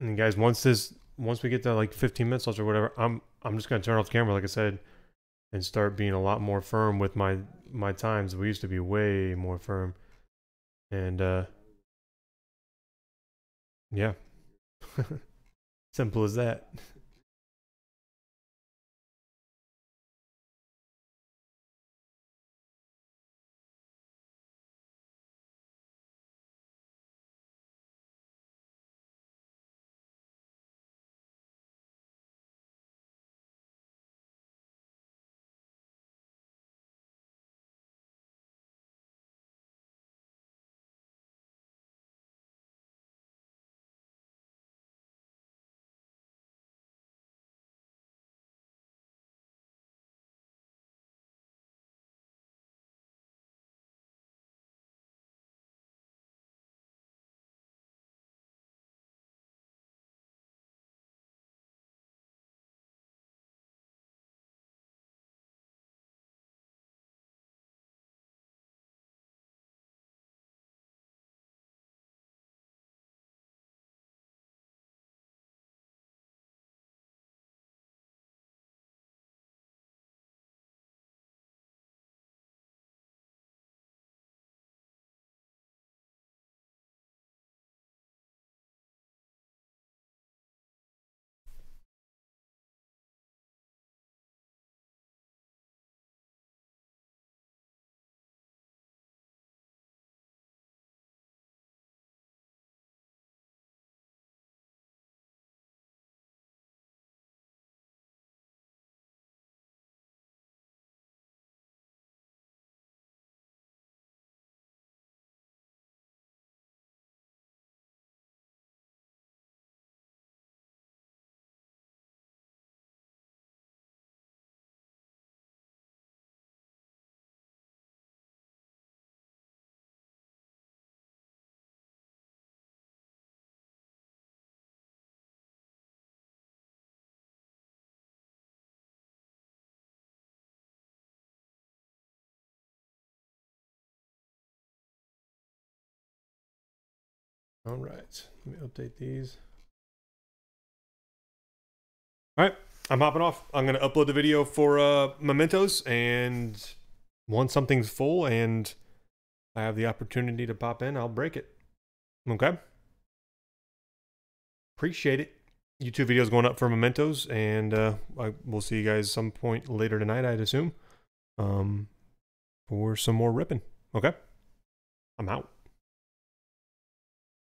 And guys, once we get to like 15 minutes left or whatever, I'm just gonna turn off the camera, like I said, and start being a lot more firm with my times. We used to be way more firm, and yeah, simple as that. All right, let me update these. All right, I'm hopping off. I'm gonna upload the video for mementos, and once something's full and I have the opportunity to pop in, I'll break it. Okay. Appreciate it. YouTube videos going up for mementos, and we'll see you guys some point later tonight, I'd assume, for some more ripping. Okay. I'm out.